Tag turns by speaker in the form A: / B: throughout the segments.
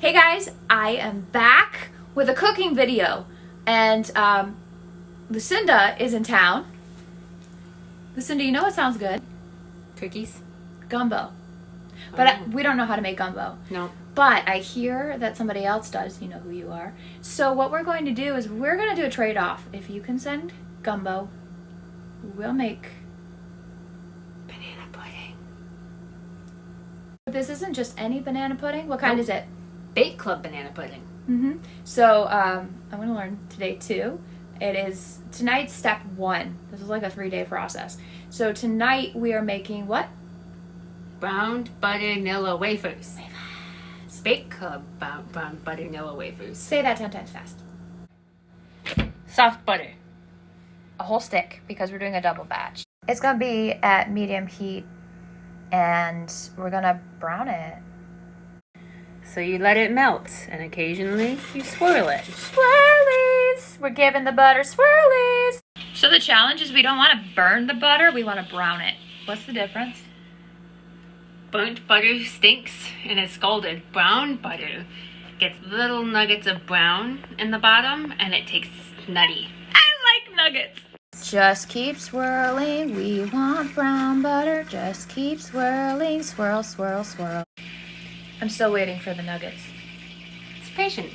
A: Hey guys, I am back with a cooking video, and Lucinda is in town. Lucinda, you know what sounds good?
B: Cookies?
A: Gumbo. But we don't know how to make gumbo.
B: No.
A: But I hear that somebody else does. You know who you are. So what we're going to do is we're going to do a trade-off. If you can send gumbo, we'll make
B: Banana pudding.
A: But this isn't just any banana pudding. What kind is it?
B: Bake Club banana pudding.
A: So I'm going to learn today too. It is tonight's step 1. This is like a 3-day process. So tonight we are making what?
B: Brown butter vanilla wafers. Bake Club brown butter vanilla wafers.
A: Say that 10 times fast.
B: Soft butter.
A: A whole stick because we're doing a double batch. It's going to be at medium heat and we're going to brown it.
B: So you let it melt and occasionally you swirl it.
A: Swirlies! We're giving the butter swirlies! So the challenge is we don't want to burn the butter, we want to brown it. What's the difference?
B: Burnt butter stinks and is scalded. Brown butter gets little nuggets of brown in the bottom and it tastes nutty.
A: I like nuggets! Just keep swirling, we want brown butter. Just keep swirling, swirl, swirl, swirl. I'm still waiting for the nuggets.
B: It's patience.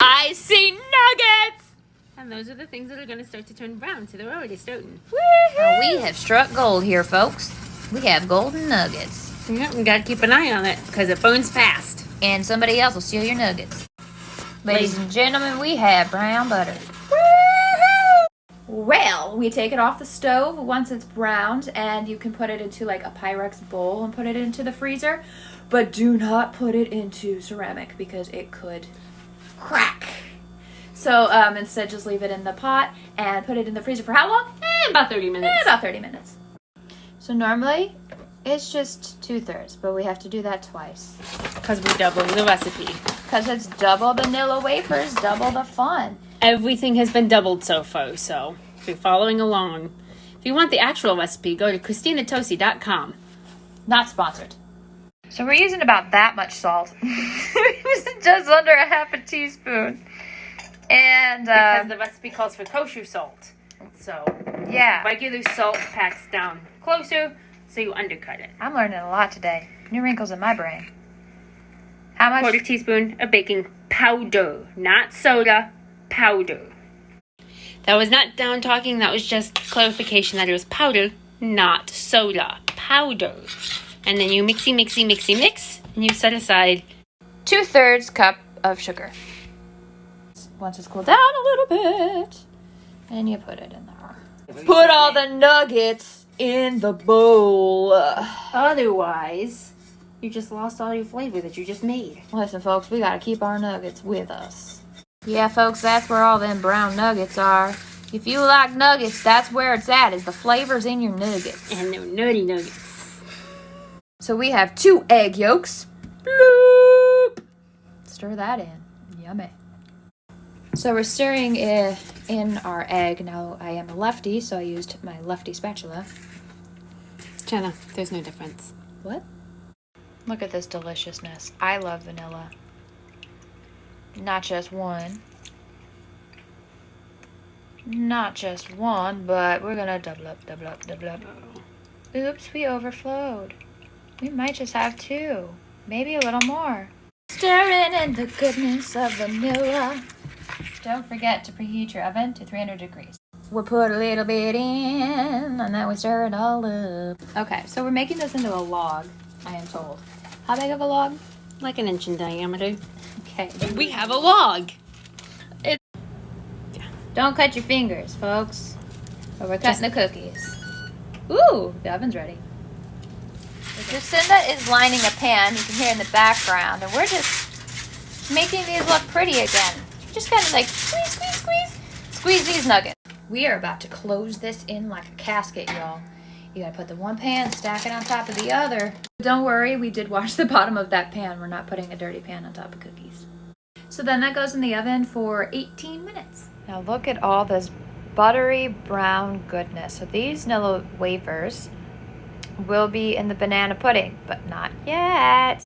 A: I see nuggets!
B: And those are the things that are going to start to turn brown, so they're already starting.
A: Now we have struck gold here, folks. We have golden nuggets.
B: Yeah, we got to keep an eye on it because it burns fast.
A: And somebody else will steal your nuggets. Ladies and gentlemen, we have brown butter. Well, we take it off the stove once it's browned, and you can put it into like a Pyrex bowl and put it into the freezer. But do not put it into ceramic because it could crack. So instead, just leave it in the pot and put it in the freezer for how long?
B: About 30 minutes.
A: About 30 minutes. So normally, it's just 2/3, but we have to do that twice.
B: Because we're doubling the recipe.
A: Because it's double vanilla wafers, double the fun.
B: Everything has been doubled so far, so if you're following along. If you want the actual recipe, go to ChristinaTosi.com.
A: Not sponsored. So we're using about that much salt. Just under a half a teaspoon. And
B: Because the recipe calls for kosher salt. So
A: yeah,
B: regular salt packs down closer, so you undercut it.
A: I'm learning a lot today. New wrinkles in my brain. How much?
B: 1/4 teaspoon of baking powder, not soda, powder. That was not down talking, that was just clarification that it was powder, not soda, powder. And then you mix, and you set aside
A: 2/3 cup of sugar. Once it's cooled down a little bit, and you put it in there. Put all the nuggets in the bowl.
B: Otherwise, you just lost all your flavor that you just made.
A: Listen, folks, we gotta keep our nuggets with us. Yeah, folks, that's where all them brown nuggets are. If you like nuggets, that's where it's at, is the flavors in your nuggets.
B: And they're nutty nuggets.
A: So we have 2 egg yolks. Bloop. Stir that in. Yummy. So we're stirring in our egg. Now, I am a lefty, so I used my lefty spatula.
B: Jenna, there's no difference.
A: What? Look at this deliciousness. I love vanilla. Not just one. Not just one, but we're gonna double up, double up, double up. Oops, we overflowed. We might just have 2. Maybe a little more. Stirring in the goodness of vanilla. Don't forget to preheat your oven to 300 degrees. We'll put a little bit in, and then we stir it all up. Okay, so we're making this into a log, I am told. How big of a log?
B: Like 1 inch in diameter.
A: Okay.
B: We have a log.
A: Don't cut your fingers, folks. Or we're cutting the cookies. Ooh, the oven's ready. Lucinda is lining a pan, you can hear in the background, and we're just making these look pretty again. Just kind of like squeeze, squeeze, squeeze. Squeeze these nuggets. We are about to close this in like a casket, y'all. You gotta put the one pan, stack it on top of the other. Don't worry, we did wash the bottom of that pan. We're not putting a dirty pan on top of cookies. So then that goes in the oven for 18 minutes. Now look at all this buttery brown goodness. So these vanilla wafers will be in the banana pudding, but not yet.